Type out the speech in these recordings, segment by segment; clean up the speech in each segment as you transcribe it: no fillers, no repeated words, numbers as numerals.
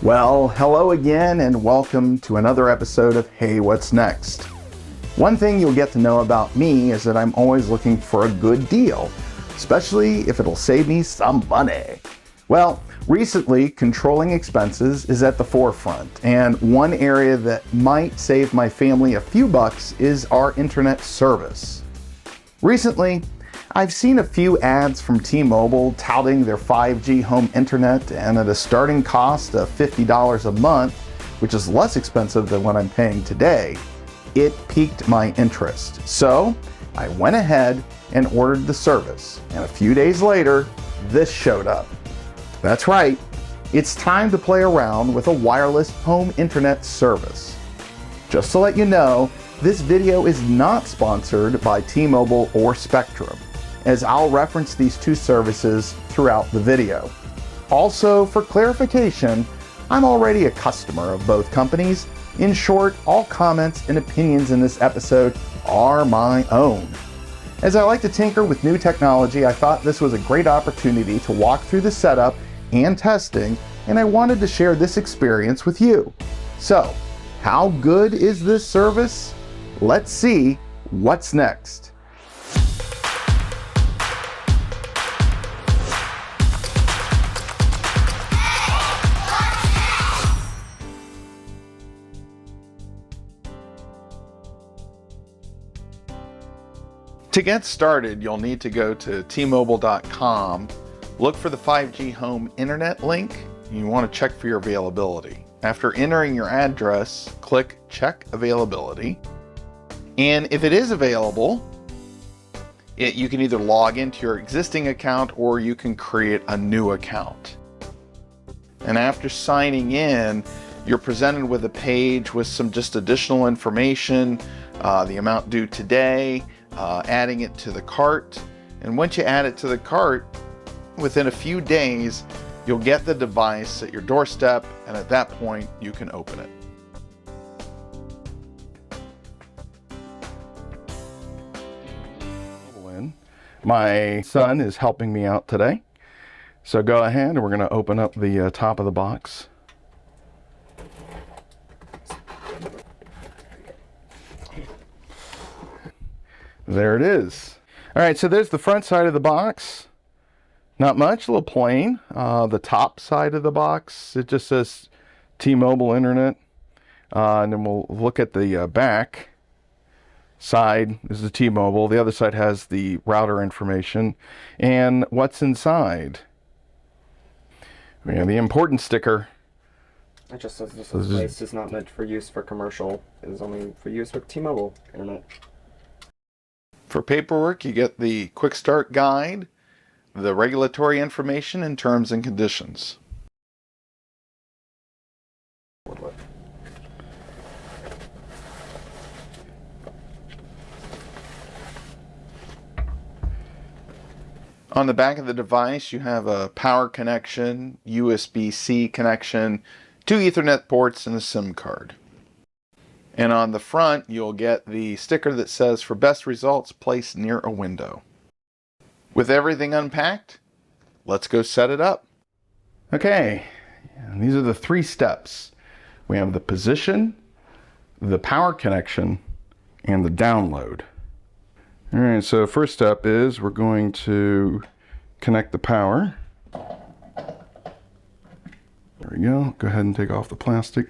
Well, hello again and welcome to another episode of Hey, What's Next? One thing you'll get to know about me is that I'm always looking for a good deal, especially if it'll save me some money. Well, recently, controlling expenses is at the forefront, and one area that might save my family a few bucks is our internet service. Recently, I've seen a few ads from T-Mobile touting their 5G home internet, and at a starting cost of $50 a month, which is less expensive than what I'm paying today, it piqued my interest. So I went ahead and ordered the service, and a few days later, this showed up. That's right, it's time to play around with a wireless home internet service. Just to let you know, this video is not sponsored by T-Mobile or Spectrum, as I'll reference these two services throughout the video. Also, for clarification, I'm already a customer of both companies. In short, all comments and opinions in this episode are my own. As I like to tinker with new technology, I thought this was a great opportunity to walk through the setup and testing, and I wanted to share this experience with you. So, how good is this service? Let's see what's next. To get started, you'll need to go to tmobile.com, look for the 5G home internet link, and you want to check for your availability. After entering your address, click check availability. And if it is available, you can either log into your existing account or you can create a new account. And after signing in, you're presented with a page with some just additional information, the amount due today, adding it to the cart. And once you add it to the cart, within a few days, you'll get the device at your doorstep, and at that point, you can open it. My son is helping me out today. So go ahead and we're going to open up the top of the box. There it is. All right, so there's the front side of the box. Not much, a little plain. The top side of the box, it just says T-Mobile Internet. And then we'll look at the back side. This is T-Mobile. The other side has the router information. And what's inside? We have the important sticker. It just says this device is not meant for use for commercial. It is only for use with T-Mobile Internet. For paperwork, you get the quick start guide, the regulatory information, and terms and conditions. On the back of the device, you have a power connection, USB-C connection, 2 Ethernet ports, and a SIM card. And on the front, you'll get the sticker that says, for best results, place near a window. With everything unpacked, let's go set it up. Okay, and these are the 3 steps. We have the position, the power connection, and the download. All right, so first step is we're going to connect the power. There we go. Go ahead and take off the plastic.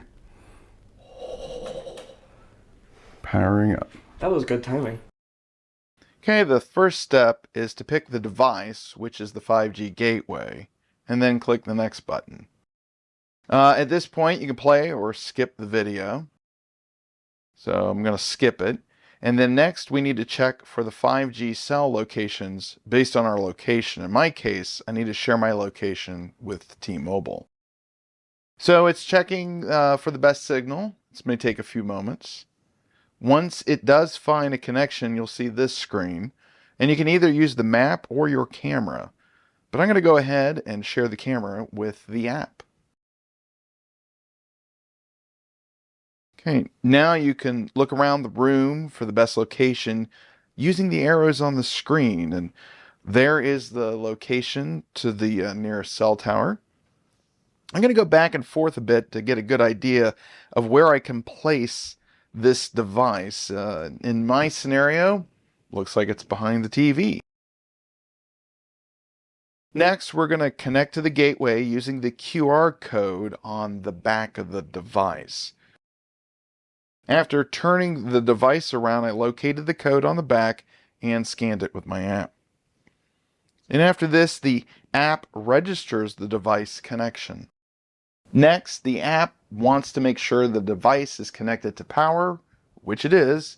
Powering up. That was good timing. Okay, the first step is to pick the device, which is the 5G gateway, and then click the next button. At this point, you can play or skip the video. So I'm going to skip it. And then next, we need to check for the 5G cell locations based on our location. In my case, I need to share my location with T-Mobile. So it's checking for the best signal. This may take a few moments. Once it does find a connection, you'll see this screen, and you can either use the map or your camera. But I'm going to go ahead and share the camera with the app. Okay, now you can look around the room for the best location using the arrows on the screen, and there is the location to the nearest cell tower. I'm going to go back and forth a bit to get a good idea of where I can place this device. In my scenario, looks like it's behind the TV. Next, we're going to connect to the gateway using the QR code on the back of the device. After turning the device around, I located the code on the back and scanned it with my app. And after this, the app registers the device connection. Next, the app wants to make sure the device is connected to power, which it is,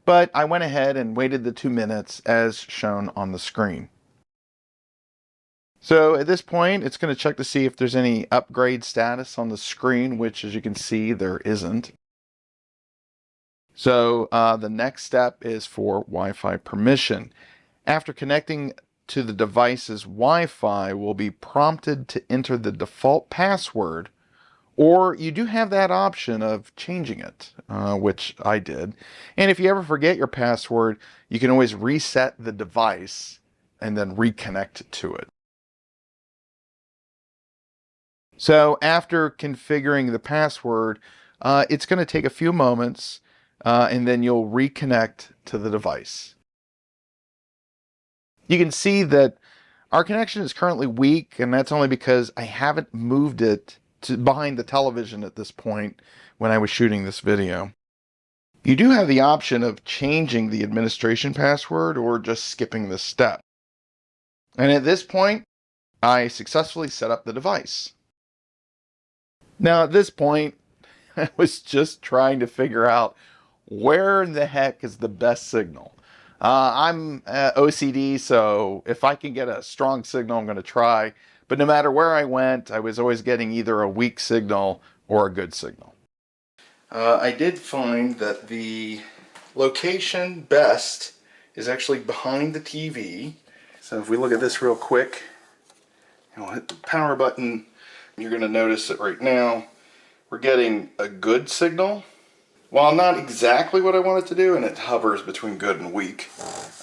but I went ahead and waited the 2 minutes as shown on the screen. So at this point, it's going to check to see if there's any upgrade status on the screen, which as you can see, there isn't. So the next step is for Wi-Fi permission. After connecting to the device's Wi-Fi, we'll be prompted to enter the default password, or you do have that option of changing it, which I did. And if you ever forget your password, you can always reset the device and then reconnect to it. So after configuring the password, it's going to take a few moments, and then you'll reconnect to the device. You can see that our connection is currently weak, and that's only because I haven't moved it to behind the television at this point when I was shooting this video. You do have the option of changing the administration password or just skipping this step. And at this point, I successfully set up the device. Now at this point, I was just trying to figure out where in the heck is the best signal. I'm OCD, so if I can get a strong signal, I'm going to try. But no matter where I went, I was always getting either a weak signal or a good signal. I did find that the location best is actually behind the TV. So if we look at this real quick, I'll hit the power button. You're going to notice that right now we're getting a good signal. While not exactly what I want it to do, and it hovers between good and weak,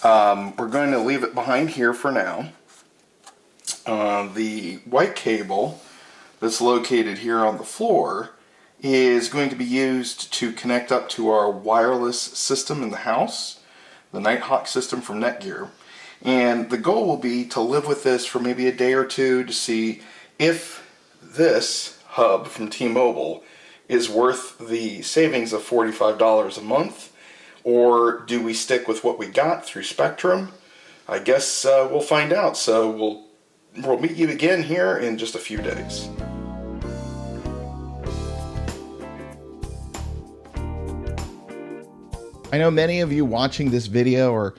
we're going to leave it behind here for now. The white cable that's located here on the floor is going to be used to connect up to our wireless system in the house, the Nighthawk system from Netgear. And the goal will be to live with this for maybe a day or two to see if this hub from T-Mobile is worth the savings of $45 a month, or do we stick with what we got through Spectrum? I guess we'll find out. So we'll meet you again here in just a few days. I know many of you watching this video are,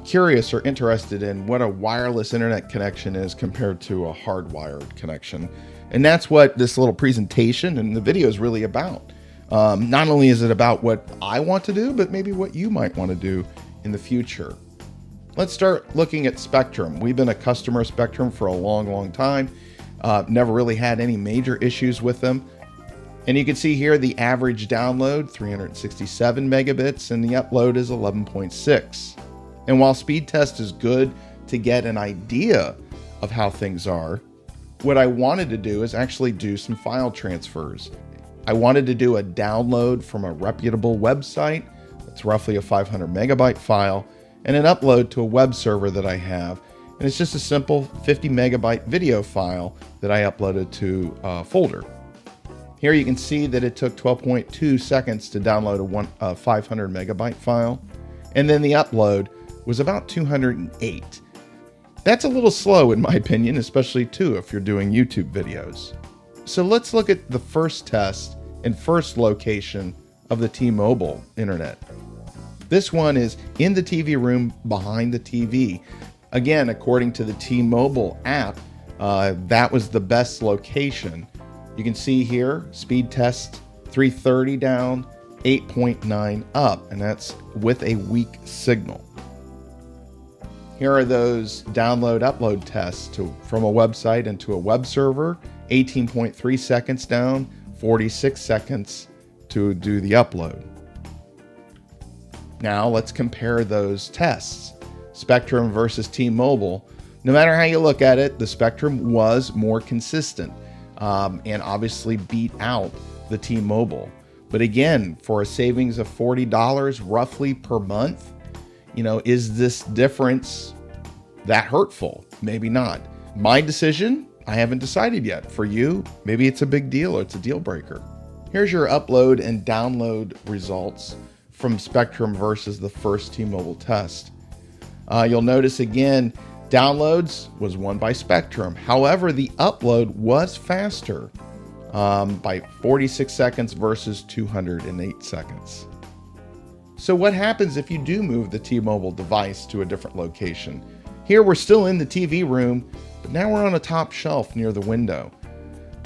curious or interested in what a wireless internet connection is compared to a hardwired connection. And that's what this little presentation and the video is really about. Not only is it about what I want to do, but maybe what you might want to do in the future. Let's start looking at Spectrum. We've been a customer of Spectrum for a long time. Never really had any major issues with them. And you can see here the average download, 367 megabits, and the upload is 11.6. And while speed test is good to get an idea of how things are, what I wanted to do is actually do some file transfers. I wanted to do a download from a reputable website, that's roughly a 500 megabyte file, and an upload to a web server that I have. And it's just a simple 50 megabyte video file that I uploaded to a folder. Here you can see that it took 12.2 seconds to download a 500 megabyte file, and then the upload was about 208. That's a little slow in my opinion, especially too if you're doing YouTube videos. So let's look at the first test and first location of the T-Mobile internet. This one is in the TV room behind the TV. Again, according to the T-Mobile app, that was the best location. You can see here, speed test 330 down, 8.9 up, and that's with a weak signal. Here are those download upload tests from a website into a web server, 18.3 seconds down, 46 seconds to do the upload. Now let's compare those tests. Spectrum versus T-Mobile. No matter how you look at it, the Spectrum was more consistent. and obviously beat out the T-Mobile. But again, for a savings of $40 roughly per month, is this difference that hurtful? Maybe not. My decision, I haven't decided yet. For you, maybe it's a big deal or it's a deal breaker. Here's your upload and download results from Spectrum versus the first T-Mobile test. You'll notice again, downloads was won by Spectrum. However, the upload was faster by 46 seconds versus 208 seconds. So what happens if you do move the T-Mobile device to a different location? Here we're still in the TV room, but now we're on a top shelf near the window.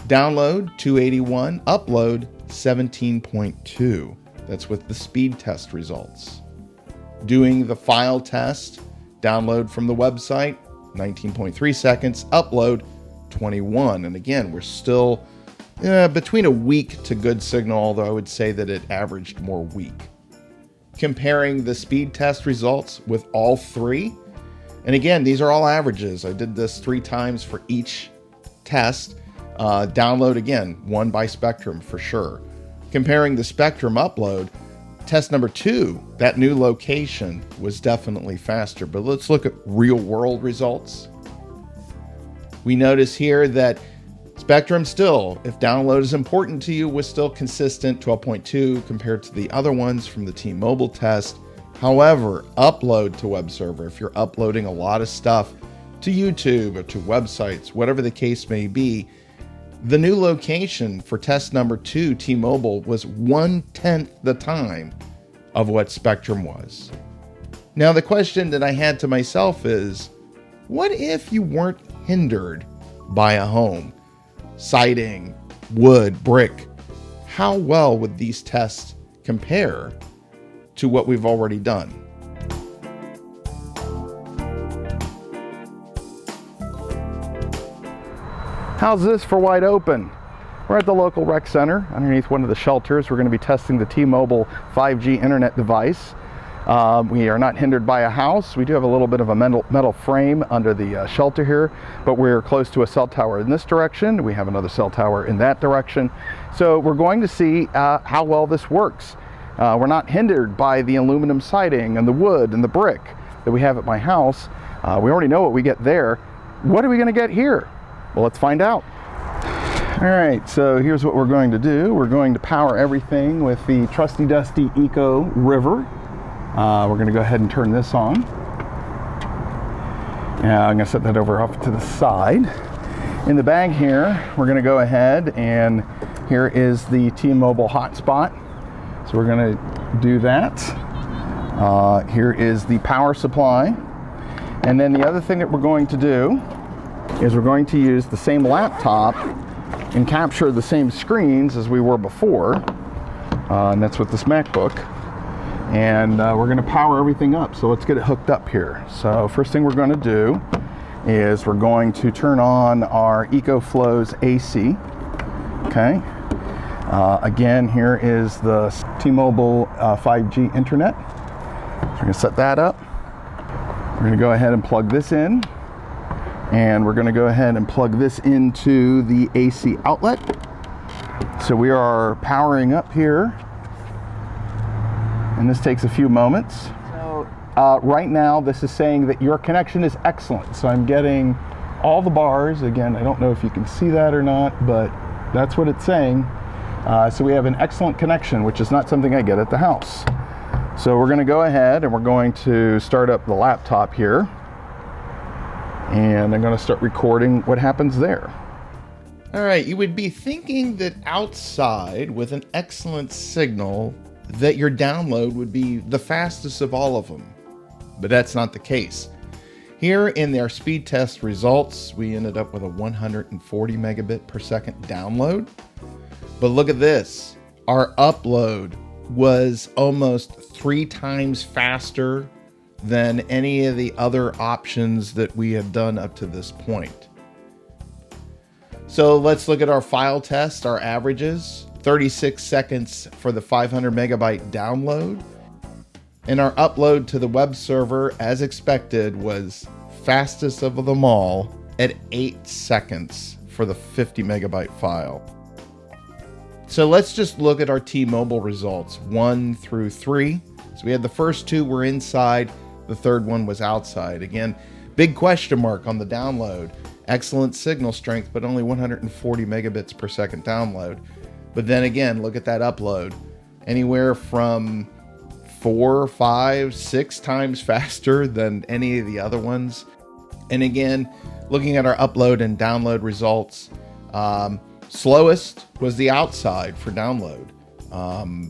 Download 281, upload 17.2. That's with the speed test results. Doing the file test, download from the website, 19.3 seconds, upload 21. And again, we're still between a weak to good signal, although I would say that it averaged more weak. Comparing the speed test results with all three, and again, these are all averages. I did this 3 times for each test. Download again, won by Spectrum for sure. Comparing the Spectrum upload, test number 2, that new location was definitely faster. But let's look at real world results. We notice here that Spectrum still, if download is important to you, was still consistent, 12.2 compared to the other ones from the T-Mobile test. However, upload to web server, if you're uploading a lot of stuff to YouTube or to websites, whatever the case may be, the new location for test number 2, T-Mobile, was 1/10 the time of what Spectrum was. Now, the question that I had to myself is, what if you weren't hindered by a home? Siding, wood, brick. How well would these tests compare to what we've already done? How's this for wide open? We're at the local rec center underneath one of the shelters. We're going to be testing the T-Mobile 5G internet device. We are not hindered by a house. We do have a little bit of a metal frame under the shelter here, but we're close to a cell tower in this direction. We have another cell tower in that direction. So we're going to see how well this works. We're not hindered by the aluminum siding and the wood and the brick that we have at my house. We already know what we get there. What are we going to get here? Well, let's find out. All right, so here's what we're going to do. We're going to power everything with the trusty dusty Eco River. We're going to go ahead and turn this on. Yeah, I'm going to set that over off to the side. In the bag here, we're going to go ahead and here is the T-Mobile hotspot. So we're going to do that. Here is the power supply. And then the other thing that we're going to do is we're going to use the same laptop and capture the same screens as we were before. And that's with this MacBook. And we're going to power everything up. So let's get it hooked up here. So first thing we're going to do is we're going to turn on our EcoFlow's AC. Okay. Again, here is the T-Mobile 5G internet. So we're going to set that up. We're going to go ahead and plug this in. And we're going to go ahead and plug this into the AC outlet. So we are powering up here. And this takes a few moments. So right now, this is saying that your connection is excellent. So I'm getting all the bars. Again, I don't know if you can see that or not, but that's what it's saying. So we have an excellent connection, which is not something I get at the house. So we're going to go ahead and we're going to start up the laptop here. And I'm going to start recording what happens there. All right, you would be thinking that outside with an excellent signal that your download would be the fastest of all of them, but that's not the case. Here in their speed test results, we ended up with a 140 megabit per second download. But look at this, our upload was almost 3 times faster than any of the other options that we have done up to this point. So let's look at our file test, our averages. 36 seconds for the 500 megabyte download. And our upload to the web server, as expected, was fastest of them all at 8 seconds for the 50 megabyte file. So let's just look at our T-Mobile results, 1 through 3. So we had the first two were inside, the third one was outside. Again, big question mark on the download. Excellent signal strength, but only 140 megabits per second download. But then again, look at that upload. Anywhere from 4, 5, 6 times faster than any of the other ones. And again, looking at our upload and download results, slowest was the outside for download.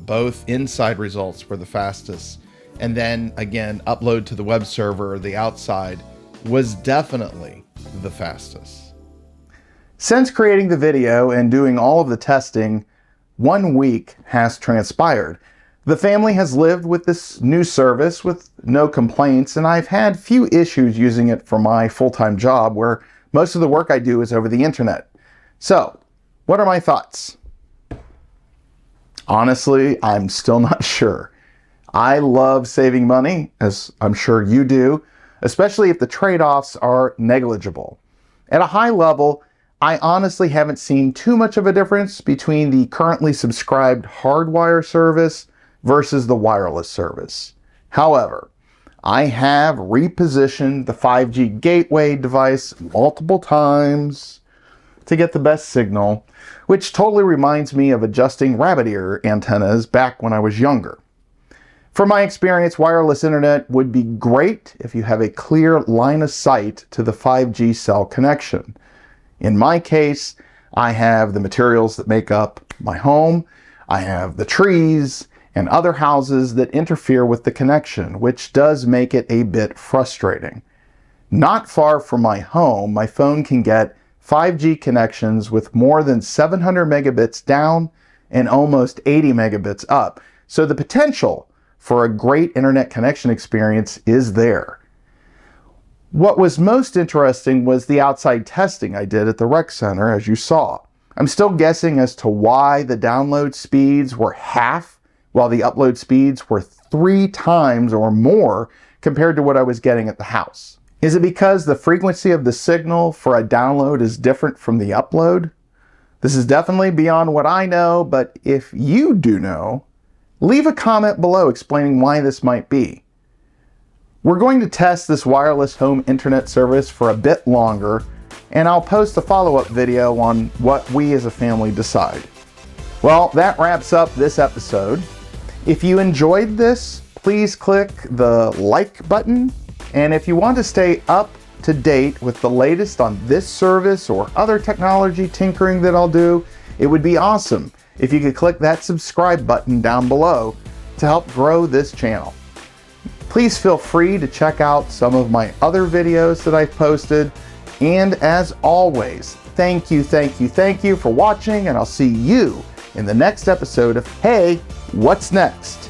Both inside results were the fastest. And then again, upload to the web server, the outside, was definitely the fastest. Since creating the video and doing all of the testing, 1 week has transpired. The family has lived with this new service with no complaints, and I've had few issues using it for my full-time job where most of the work I do is over the internet. So, what are my thoughts? Honestly, I'm still not sure. I love saving money, as I'm sure you do, especially if the trade-offs are negligible. At a high level, I honestly haven't seen too much of a difference between the currently subscribed hardwire service versus the wireless service. However, I have repositioned the 5G gateway device multiple times to get the best signal, which totally reminds me of adjusting rabbit ear antennas back when I was younger. From my experience, wireless internet would be great if you have a clear line of sight to the 5G cell connection. In my case, I have the materials that make up my home, I have the trees, and other houses that interfere with the connection, which does make it a bit frustrating. Not far from my home, my phone can get 5G connections with more than 700 megabits down and almost 80 megabits up. So the potential for a great internet connection experience is there. What was most interesting was the outside testing I did at the rec center, as you saw. I'm still guessing as to why the download speeds were half, while the upload speeds were 3 times or more compared to what I was getting at the house. Is it because the frequency of the signal for a download is different from the upload? This is definitely beyond what I know, but if you do know, leave a comment below explaining why this might be. We're going to test this wireless home internet service for a bit longer, and I'll post a follow-up video on what we as a family decide. Well, that wraps up this episode. If you enjoyed this, please click the like button. And if you want to stay up to date with the latest on this service or other technology tinkering that I'll do, it would be awesome if you could click that subscribe button down below to help grow this channel. Please feel free to check out some of my other videos that I've posted. And as always, thank you for watching, and I'll see you in the next episode of Hey, What's Next?